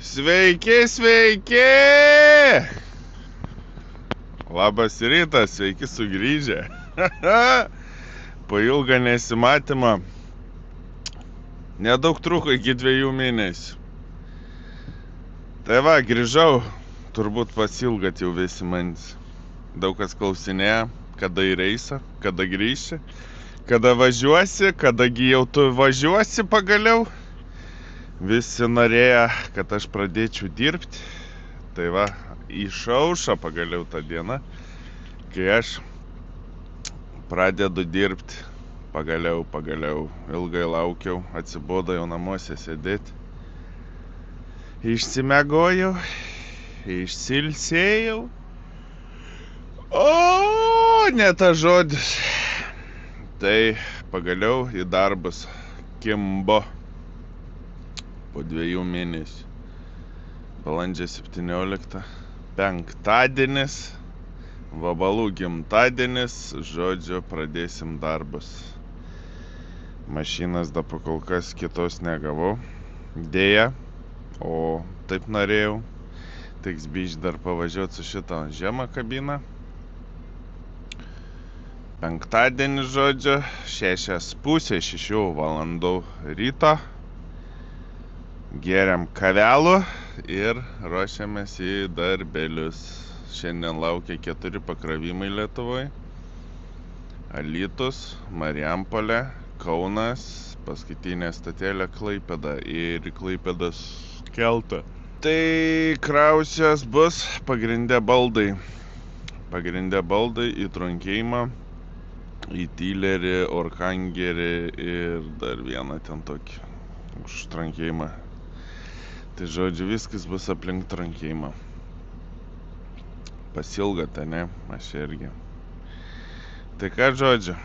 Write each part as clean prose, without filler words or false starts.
Sveiki, sveiki! Labas rytas, sveiki sugrįžę. Po ilgą nesimatymą. Nedaug truko iki 2 mėnesių. Tai va, grįžau, turbūt pasilgat jau visi manis. Daug kas klausinėja, kada į reisą, kada grįši, kada važiuosi, kadagi jau tu važiuosi pagaliau. Visi norėjo, kad aš pradėčiau dirbti. Tai va, išaušo pagaliau tą dieną, kai aš pradedu dirbti. Pagaliau, ilgai laukiau, atsibodo jau namuose sėdėti. Išsimegojau, išsilsėjau. O, ne tas žodis. Tai pagaliau į darbus kimbo. Po 2 mėnesių. Balandžio 17. Penktadienis. Vabalų gimtadienis. Žodžiu, pradėsim darbus. Mašinas dar kol kas kitos negavau. Deja. O taip norėjau. Teks biškį dar pavažiuoti su šitą žemą kabiną. Penktadienis, žodžiu. 6:30 valandų ryto. Geriam kavelų ir ruošiamės į darbelius. Šiandien laukia 4 pakrovimai Lietuvoje. Alytus, Marijampolė, Kaunas, paskutinė stotelė Klaipėda ir Klaipėdos keltą. Tai krausios bus pagrinde baldai. Pagrinde baldai į trunkėjimą, į Tylerį, Orkangerį ir dar vieną ten tokį už trunkėjimą. Tai žodžiu, viskas bus aplink trunkėjimą. Pasilgate, ne? Aš irgi. Tai ką žodžiu,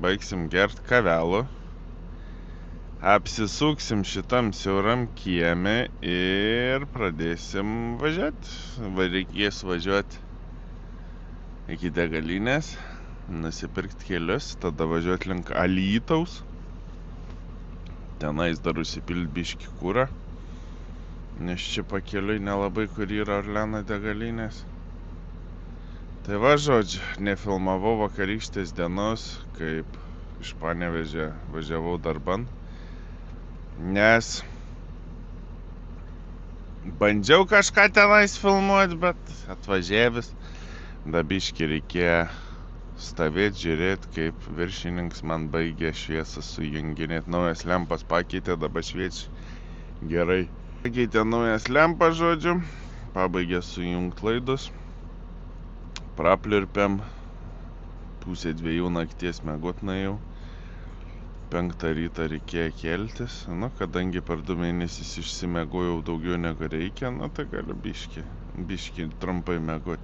baigsim gert kavelų. Apsisuksim šitam siauram kieme ir pradėsim važiuoti. Reikės važiuoti iki degalinės, nusipirkti kelius, tada važiuoti link Alytaus. Tenais dar užsipilti biškį kurą. Nes čia pakeliui nelabai kur yra Orleno degalinės. Tai va, žodžiu, nefilmavau vakarykštės dienos, kaip iš Panevėžio važiavau darban. Nes bandžiau kažką tenais filmuoti, bet atvažiavęs dabiškį reikėjo stovėti, žiūrėti, kaip viršininkas man baigė šviesą sujunginėti. Naujas lempas pakeitė, dabar šviečia gerai. Pakeitė naujas lempas, žodžiu, pabaigė sujungt laidus, praplirpėm, 1:30 nakties miegot nuėjau, 5 ryto reikėjo keltis, kadangi per 2 mėnesius išsimegojau daugiau negu reikia, tai galiu biškį trumpai miegot.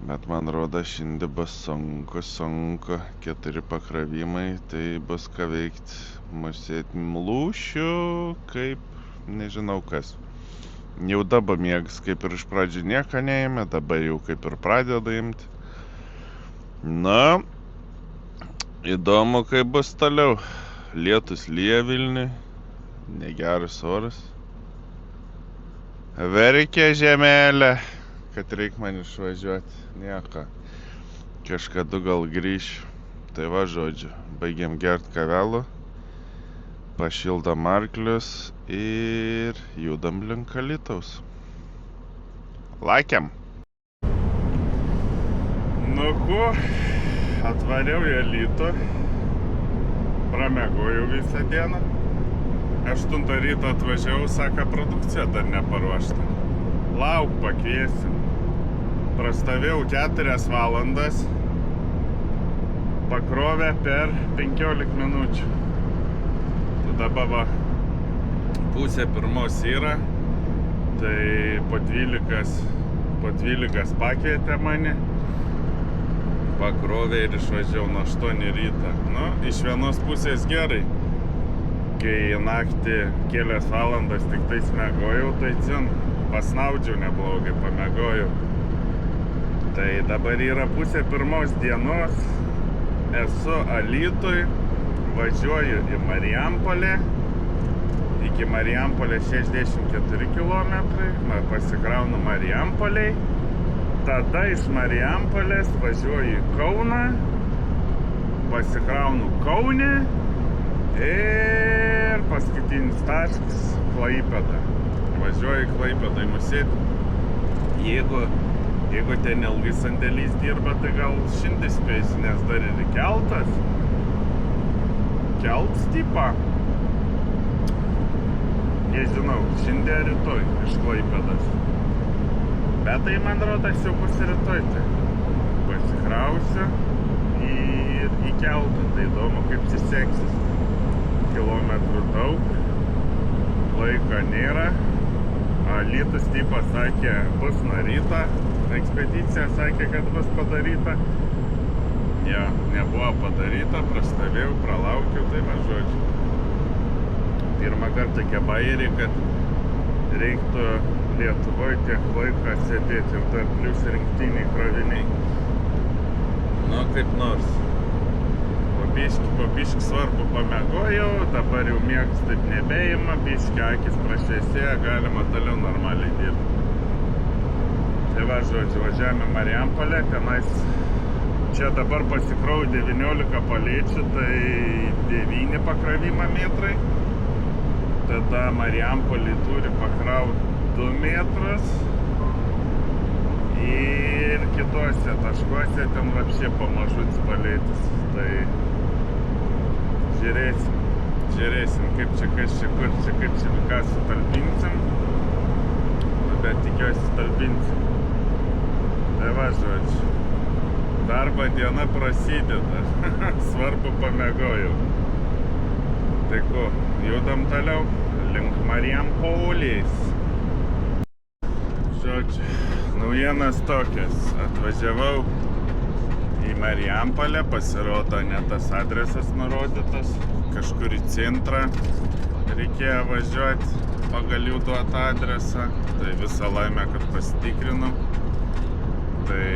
Bet man rodo, šiandien bus sunku, 4 pakrovimai, tai bus ką veikti, musėtim lūšiu, kaip nežinau kas. Jau dabar miegas kaip ir iš pradžių nieko neėmė, dabar jau kaip ir pradeda imti. Įdomu, kaip bus toliau. Lietus lyja Vilniui, negeras oras. Verkia žemelė, kad reik man išvažiuoti. Nieko. Kažkada gal grįšiu. Tai va, žodžiu, baigiam gert kavelų. Pašildam arklius ir judam link Alytaus. Lakiam. Atvariau į Alytų. Pramegojau visą dieną. 8 ryto atvažiavau, sako, produkcija dar neparuošta. Lauk, pakviesim. Prastovėjau 4 valandas. Pakrovė per 15 minučių. Dabar va, 1:30 yra, tai po 12 pakvietė mane, pakrovė ir išvažiavau nuo 8 ryto. Iš vienos pusės gerai, kai naktį kelias valandas tik tais megojau, tai pasnaudžiau neblogai, pamegojau. Tai dabar yra 1:30 dienos, esu Alytui, važiuoju į Marijampolę iki Marijampolės 64 km, pasikraunu Marijampolėj, tada iš Marijampolės važiuoju į Kauną, pasikraunu Kaune ir paskutinis taškas Klaipėda. Važiuoju į Klaipėdą į Musėtį. Jeigu ten ilgai sandėlys dirba, tai gal šiandien spėsiu, nes dar ir keltas. Kelts tipą. Nežinau, šiandien rytoj iš Klaipėdos. Bet tai man rodas jau bus rytoj, tai pasikrausiu ir į keltą. Tai įdomu, kaip čia seksis. Kilometrų daug, laiko nėra. Alytus tipas sakė, bus nuo ryto. Ekspedicija sakė, kad bus padaryta. Ja, nebuvo padaryta, prastovėjau, pralaukiau, tai va žodžiu. Pirmą kartą tokia bairė, kad reiktų Lietuvoje tiek laiko sėdėti ir dar plius rinktiniai kroviniai. Nu, kaip nors. Po biškį svarbu pamiegojau, dabar jau miegas taip nebeima, biškį akis prašviesėja, galima toliau normaliai dirbti. Tai va, žodžiu, važiavame Marijampolę, tenais čia dabar pasikrauju 19 palėčių, tai 9 pakravimo metrai. Tada Marijampolė turi pakrauti 2 metrus. Ir kitose taškuose ten vapšė pamažutis palėtis. Tai žiūrėsim, kaip čia, kas čia, kur čia, kaip čia, ką sutalpinsim. Bet tikiuosi sutalpinsim. Tai va, žodžiu. Darbo diena prasideda. Svarbu pamiegojau. Tai ko, judam toliau link Marijampolės. Žodžiu, naujienas tokias. Atvažiavau į Marijampolę, pasirodo ne tas adresas nurodytas, kažkur į centrą reikėjo važiuoti pagal jų duotą adresą, tai visą laimę, kad pasitikrinau. Tai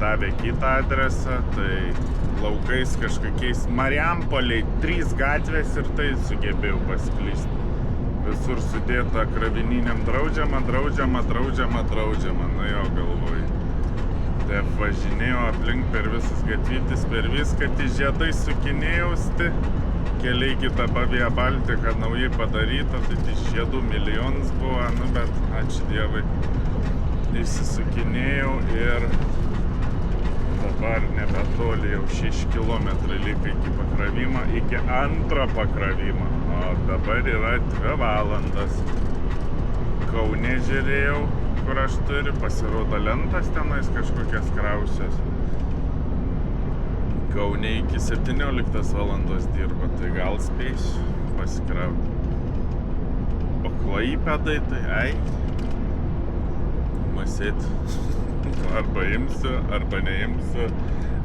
davė kitą adresą, tai laukais kažkokiais Marijampolėj 3 gatvės ir tai sugebėjau pasklysti. Visur sudėta krovininiam draudžiama, nu jo galvoju. Tai apvažinėjau aplink per visas gatvytis, per viską, tai žiedai sukinėjausti. Keliai dabar Via Baltica naujai padaryta, tai žiedų milijonas buvo, nu bet ačiū Dievui. Išsisukinėjau ir dabar nebetoli jau 6 km liko iki pakravimo, iki antro pakravimo. O dabar yra 2 valandas. Kaune žiūrėjau, kur aš turiu, pasirodo lentas tenais kažkokias krausios. Kaune iki 17 valandos dirba, tai gal spėsiu pasikrauti. O Klaipėdai tai ai. Masit, arba imsiu, arba neimsiu,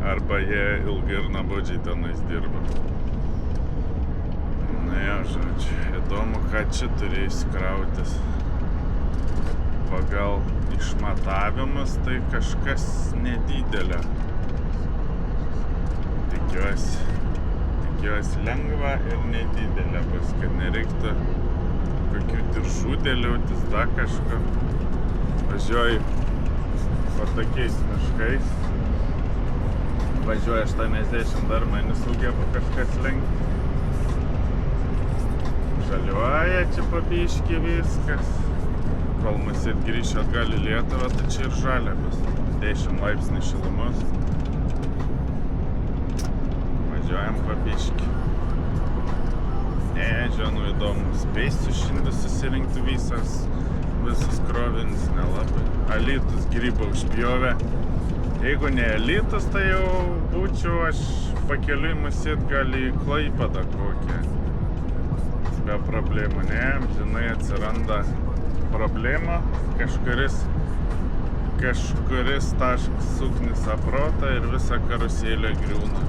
arba jie ilgai ir nuobodžiai tenais dirba. Na jo, žodžiu, įdomu, ką čia turės krautis. Pagal išmatavimus tai kažkas nedidelio. Tikiuosi lengva ir nedidelė bus, kad nereiktų kokių diržų dėliautis, da kažką. Važiuoju po tokiais miškais. Važiuoju 80, dar mane sugeba kažkas lenkti. Žaliuoja čia po biškį viskas. Kol Musėt grįšiu atgal į Lietuvą, tai čia ir žalia bus. 10 laipsnių šilumos. Važiuojam po biškį. Žinau, įdomu. Spėsiu šiandien susirinkti visus krovinis, nelabai. Alytus grybą užpjovė. Jeigu ne Alytus, tai jau būčiau aš pakeliui Musėt gal į Klaipėdą kokią. Be problemų, ne, žinai, atsiranda problema, kažkuris taškas suknis aprota ir visa karuselė griūna.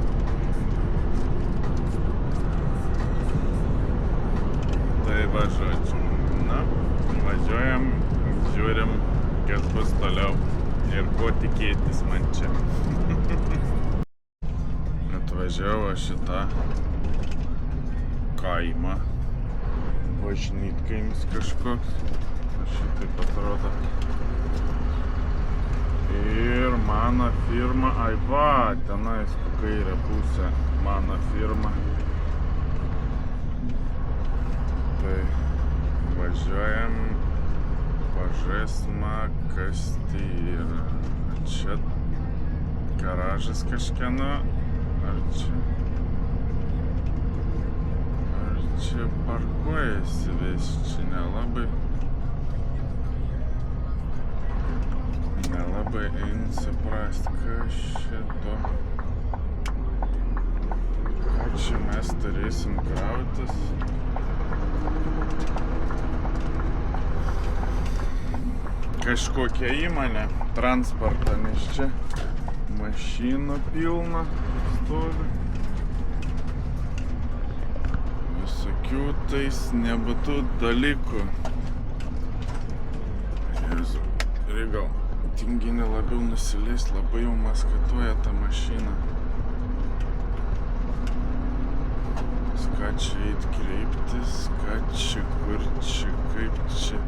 Tai va, žodžiu. Na, važiuojam, žiūrim, kas bus toliau ir ko tikėtis man čia. Atvažiavau aš į tą kaimą. bažnytkaimis kažkoks. Šitaip atrodo. Ir mano firma, ai va, tenais kairė pusė, mano firma. Tai važiuojam, pažiūrėsime, kas tai yra. Čia garažas kažkieno, ar čia parkuojasi vis, čia nelabai eina suprast, kas šito. Ką čia mes turėsim krautis? Kažkokia įmonė transportą, nes čia mašinų pilna stovi. Visokių tais nebūtų dalykų. Jezu, reikia tinginį labiau nusileist, labai jau maskatuoja tą mašiną. Ką čia eit kreiptis, ką čia, kur čia, kaip čia,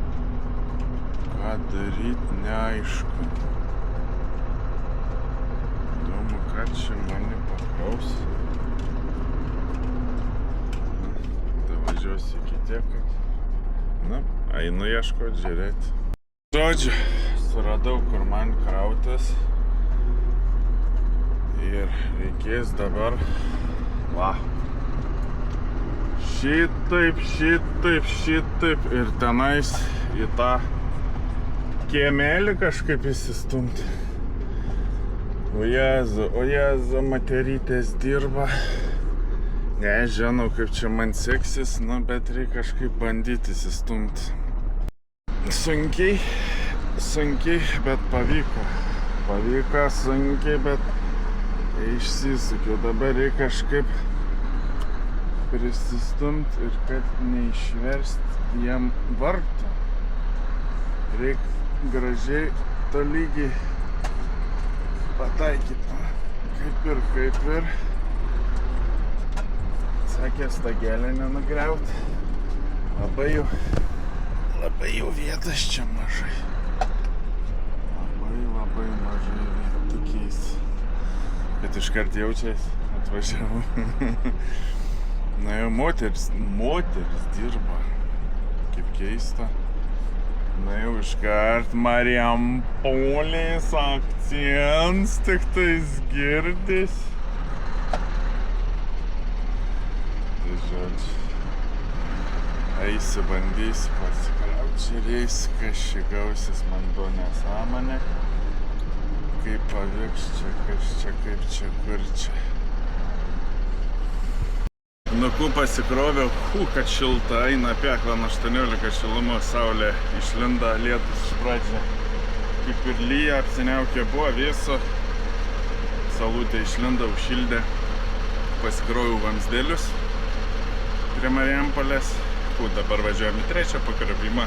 ką daryt, neaišku. Įdomu, ką čia mane pakraus. Tai važiuosiu iki tiek, kad... Na, einu ieškot, žiūrėti. Žodžiu, suradau, kur man krautis. Ir reikės dabar... Va. Šitaip. Ir tenais į tą kiemelį kažkaip įsistumti. O Jezu, materytės dirba. Nežinau, kaip čia man seksis, nu, bet reikia kažkaip bandyti įsistumti. Sunkiai, bet pavyko. Pavyko sunkiai, bet išsisukiau. Dabar reikia kažkaip prisistumti ir kad neišverst jam vartų. Reikia gražiai tolygiai pataikyti. Kaip ir. Sakė, stagėlę nenugriauti. Labai jau vietas čia mažai. Labai mažai vietų keisti. Bet iškart jaučiasi, atvažiavau. Na jau moteris dirba. Kaip keista. Na jau iškart Marijampolės akcents tik tais girdis. Tai žodžiu. Eisiu, bandysiu pasikrauti, žiūrėsiu, kas čia gausis, man buvo nesąmonė. Kaip pavyks čia, kas čia, kaip čia, kur čia. Nuku pasikroviau, kad šilta, eina pekla, 18 šilumos, saulė išlinda, lietus iš pradžio. Kaip ir lyja, apsiniaukė buvo vėso, saulutė išlinda, užšildė. Pasikroviau vamsdėlius prie Marijampolės. Dabar važiuojam į trečią pakrovimą į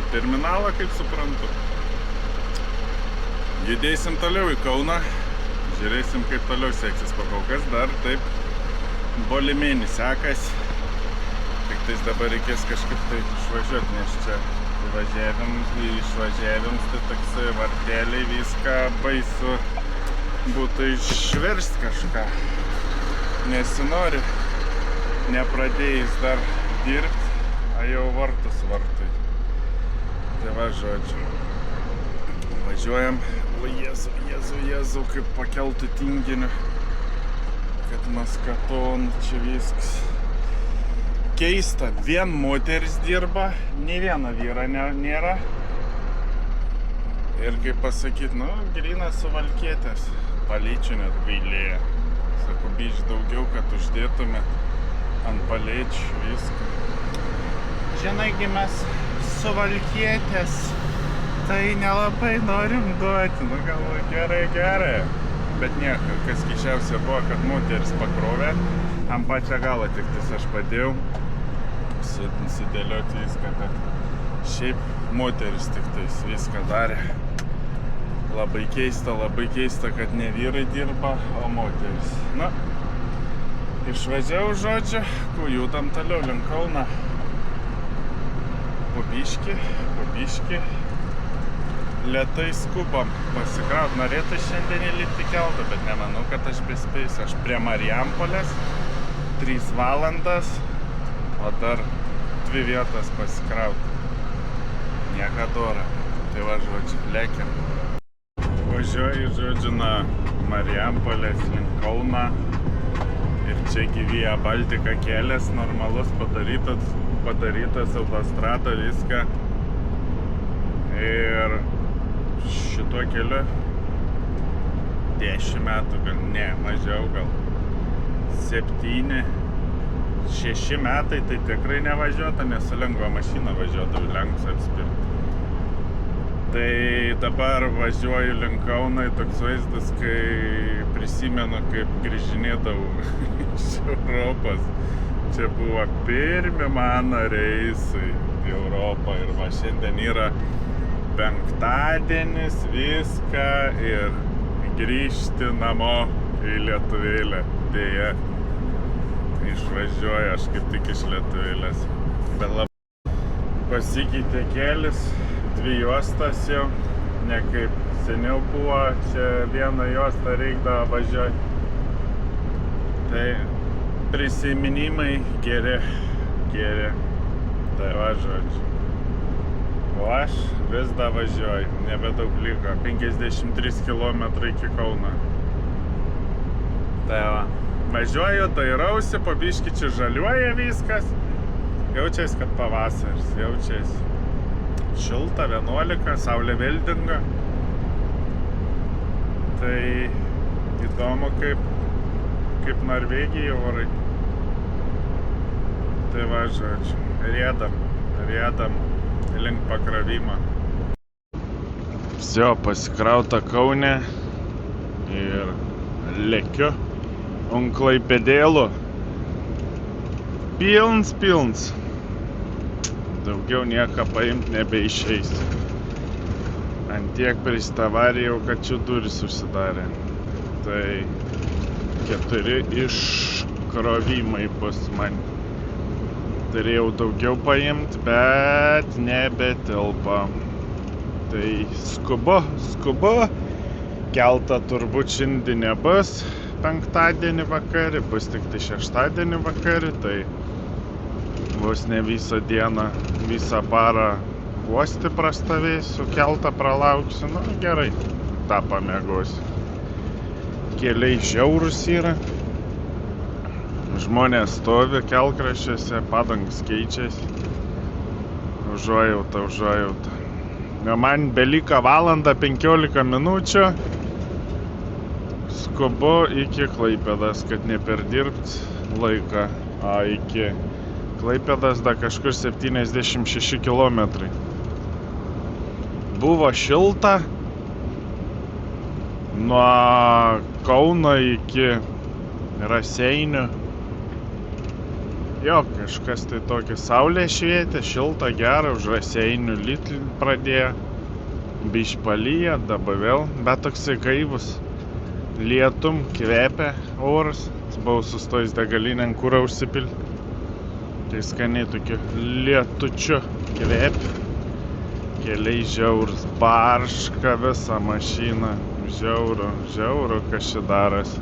terminalą, kaip suprantu. Judėsim toliau į Kauną, žiūrėsim, kaip toliau seksis. Pakol kas dar taip bolimėnį sekas. Tik tais dabar reikės kažkaip tai išvažiuoti, nes čia išvažiavims, tai toksai varteliai viską baisu būtų išversti kažką. Nesinori, nepradėjus dar dirbti, a jau vartus vartai. Tai va, žodžiu. Važiuojam. O Jezu, kaip pakeltų tinginių. Kad maskaton, čia viskas. Keista, vien moteris dirba, nei vieno vyro nėra. Ir kaip pasakyt, nu, grynas suvalkietės. Palyčių net gailėja. Sakau, biškį daugiau, kad uždėtumėt ant palėčių viską. Žinaigi, mes suvalkietės, tai nelabai norim duoti. Nu, galvoju, gerai. Bet nieko, kas keisčiausia buvo, kad moteris pakrovė. Ant pačią galą tik tais aš padėjau sudėlioti viską, kad šiaip moteris tik tais viską darė. Labai keista, kad ne vyrai dirba, o moteris. Na, išvažiavau, žodžiu, judam toliau link Kauno. biški. Lėtai skubam pasikraut. Norėtų šiandien įlipti keltą, bet nemanau, kad aš bespėsiu. Aš prie Marijampolės 3 valandas, o dar 2 vietas pasikraut. Niekadora. Tai va, žodžiu, lėkiam. Važiuoju, žodžiu, nuo Marijampolės link Kauno. Ir čia Via Baltica kelias, normalus padarytas autostrada, viską. Ir šituo keliu 10 metų, gal ne, mažiau, gal 7, 6 metai, tai tikrai nevažiuota, nes su lengva mašina važiuodavau, lengvas atspirti. Tai dabar važiuoju link Kauno, toks vaizdas, kai prisimenu, kaip grįžinėdavau iš Europos. Čia buvo pirmi mano reisai į Europą ir va šiandien yra penktadienis, viską ir grįžti namo į Lietuvėlę. Deja, išvažiuoju aš kaip tik iš Lietuvėlės. Bet labai pasikeitė kelias. 2 juostas jau, ne kaip seniau buvo, čia vieną juostą reikdavo važiuoti. Tai prisiminimai geri. Tai va, žodžiu. O aš vis dar važiuoju, nebedaug liko, 53 km iki Kauno. Tai va, važiuoju, dairausi, po biškį čia žaliuoja viskas. Jaučiais, kad pavasaris, jaučiais. Šilta, 11, saulė vėl-dinga. Tai įdomu, kaip Norvegija orai. Tai va, žodžiu, riedam link pakravimo. Vsio, pasikrauta Kaune ir lėkiu. Klaipėdėlų. Pilns. Daugiau nieko paimti nebeišeis. Antiek pristavarijau, kad čia durys užsidarė. Tai 4 iškrovimai bus man. Turėjau daugiau paimti, bet nebetilpa. Tai skubu. Kelta turbūt šiandien nebus penktadienį vakarį, bus tik tai šeštadienį vakarį. Tai vos ne visą dieną, visą parą uosti prastovėsiu, keltą pralauksiu, nu gerai, tą pamiegosiu. Keliai žiaurūs yra, žmonės stovi kelkraščiuose, padangos keičiasi, užuojauta. Man beliko 1:15 minučių, skubu iki Klaipėdos, kad neperdirbt laiką, iki Klaipėdas dar kažkur 76 km. Buvo šilta nuo Kauno iki Raseinių. Jo, kažkas tai tokį saulė švietė, šilta, gera, už Raseinių litl pradėjo. Bišpalyja, dabar vėl, bet toksai gaivus. Lietum, kvepia oras. Buvau sustojus degalinę, kurą užsipilti. Tai skaniai tokiu lietučiu kvėpi. Keliai žiaurus, barška visą mašiną. Žiauru, kas čia darosi.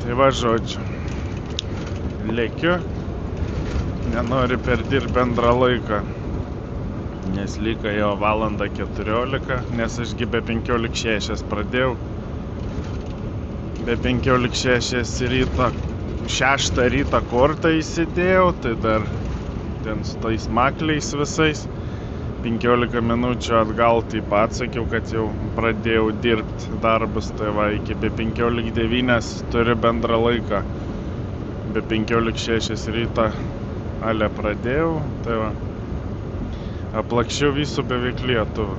Tai va, žodžiu. Lėkiu. Nenoriu perdirbti bendrą laiką. Nes liko jau 1:14, nes ašgi be 15:06 pradėjau. Be 15:06 ryto. 6 ryto kortą įsidėjau, tai dar ten su tais makliais visais 15 minučių atgal taip pat sakiau, kad jau pradėjau dirbti darbus, tai va, iki be 15:09 turi bendrą laiką, be 15:06 ryto ale pradėjau, tai va, aplakščiau visų beveik Lietuvą.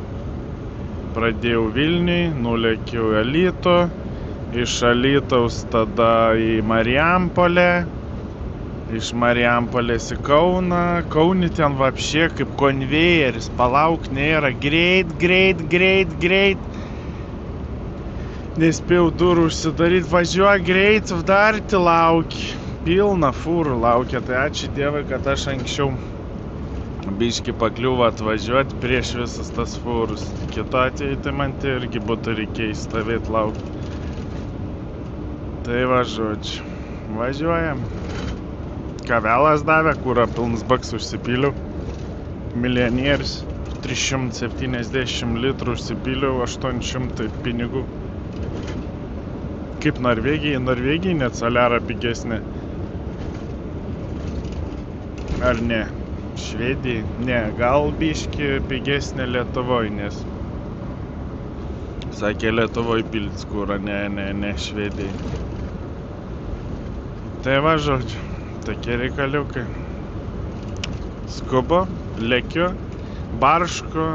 Pradėjau Vilniui, nulėkiau į Alytų, iš Alytaus tada į Marijampolę, iš Marijampolės į Kauną. Kaunį ten vapšė kaip konvejeris, palauk nėra, greit. Nespėjau durų užsidaryti, važiuoja greit, vdarti lauki. Pilna fūrų laukia, tai ačiū Dievui, kad aš anksčiau biški pakliuvo atvažiuoti prieš visas tas fūrus. Kito atveju tai man tai irgi būtų reikėjai stovėti laukti. Tai va, žodžiu, važiuojam. Kavelas davė, kurą pilnas baks užsipyliau. Milijonierius, 370 litrų užsipyliau, 800 pinigų. Kaip Norvegijai net soliara pigesnė. Ar ne? Švedijai? Ne, gal biški pigesnė Lietuvoj, nes sakė Lietuvoj piltis kurą, ne Švedijai. Tai va, žodžiu, tokie reikaliukai. Skubu, lekiu, baršku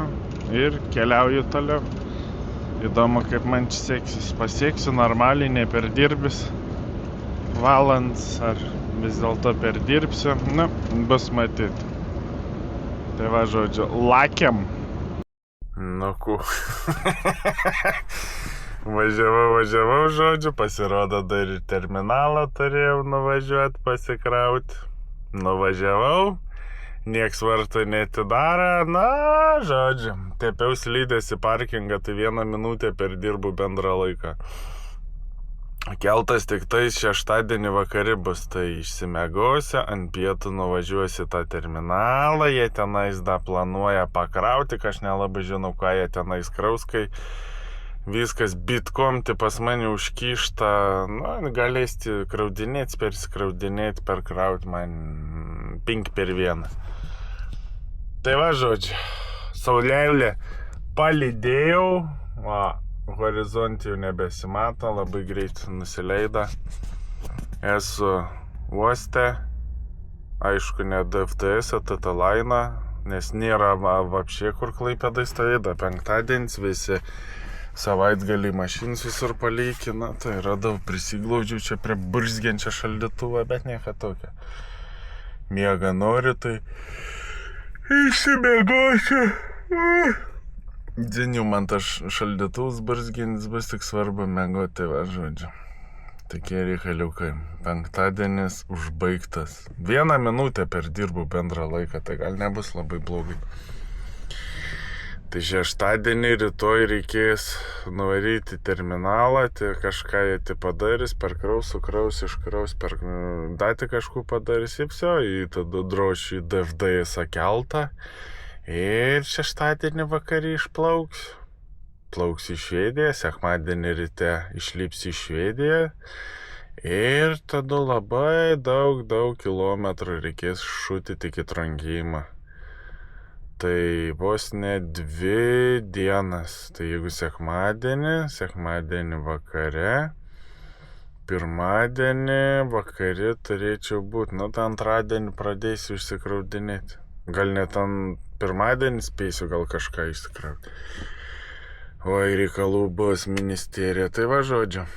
ir keliauju toliau. Įdomu, kaip man čia seksis. Pasieksiu normaliai, neperdirbis valandas, ar vis dėlto perdirbsiu. Nu, bus matyti. Tai va, žodžiu, lakiam. Nu, važiavau, žodžiu, pasirodo, dar ir terminalą turėjau nuvažiuoti, pasikrauti. Nuvažiavau, nieks vartų netidara, na, žodžiu, tepiau slydęs į parkingą, tai 1 minutę perdirbu bendrą laiką. Keltas tik tais šeštadienį vakare bus, tai išsimegosiu, ant pietų nuvažiuosiu tą terminalą, jie tenais dar planuoja pakrauti, aš nelabai žinau, ką jie tenais kraus, kai viskas bitkom, tai pas mane užkišta, nu, galėsi kraudinėti, persikraudinėti, perkrauti man 5 per 1. Tai va, žodžiu, saulėlė palydėjau, va. Horizontį jau nebesimato, labai greit nusileida. Esu uoste, aišku, ne DFTS, Tatalaina, nes nėra vapšė, kur Klaipėdai stovėda. Penktadienis visi savaitgalį mašinas visur paleikina, tai radau, prisiglaudžiau čia prie burzgiančią šaldytuvą, bet nieko tokio. Miega nori, tai išsimiegosiu. Dziniu, man tas šaldytuvas burzginis bus tik svarbu miegoti, tai va, žodžiu. Tokie reikaliukai. Penktadienis užbaigtas. 1 minutę perdirbu bendrą laiką, tai gal nebus labai blogai. Tai šeštadienį rytoj reikės nuvaryti į terminalą, tai kažką jie padarys, perkraus, sukraus, iškraus, datį kažkų padarys, į tada drošiu į DFDS keltą. Ir šeštadienį vakarį išplauksiu. Plauksiu į Švediją, sekmadienį ryte išlipsiu į Švediją. Ir tada labai daug kilometrų reikės šutyti iki Trondheimo. Tai vos ne 2 dienas. Tai jeigu sekmadienį vakare, pirmadienį vakare turėčiau būti. Nu, tai antradienį pradėsiu išsikraudinėti. Gal net pirmadienį spėsiu gal kažką išsikrauti. Oi, reikalų bus ministerija. Tai va, žodžiu.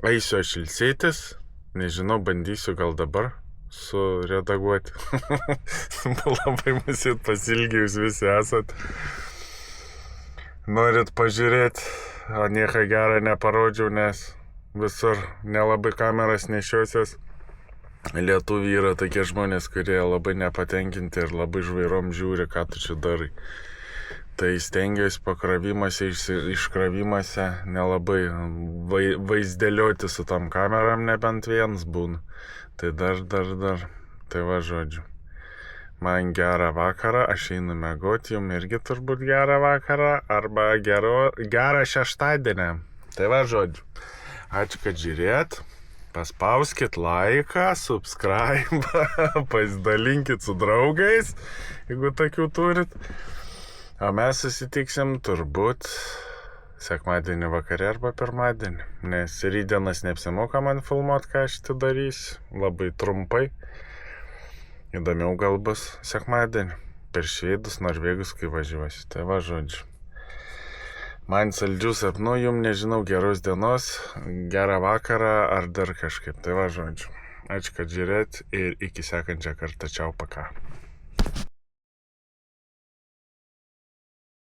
Eisiu aš ilsėtis. Nežinau, bandysiu gal dabar suredaguoti. Labai masit pasilgius visi esat. Norit pažiūrėti, o nieko gerą neparodžiau, nes visur nelabai kameras nešiosios. Lietuviai yra tokie žmonės, kurie labai nepatenkinti ir labai žvairom žiūri, ką tu čia darai. Tai stengiuosi pakravimuose, iškravimuose nelabai vaizdėlioti su tam kameram, nebent vienas būna. Tai dar. Tai va, žodžiu. Man gerą vakarą, aš einu miegoti, jums irgi turbūt gerą vakarą, arba gerą šeštadienį. Tai va, žodžiu. Ačiū, kad žiūrėt. Paspauskit laiką, subscribe, pasidalinkit su draugais, jeigu tokių turit. O mes susitiksim turbūt sekmadienį vakare arba pirmadienį, nes rydienas neapsimoka man filmuoti, ką aš tai darysiu, labai trumpai. Įdomiau gal bus sekmadienį, per švedus, norvegus, kai važiuosiu. Tai va, žodžiu. Man saldžių sapnų, jums nežinau, geros dienos, gerą vakarą ar dar kažkaip. Tai va, žodžiu. Ačiū, kad žiūrėt ir iki sekančią kartą. Čiau, paka.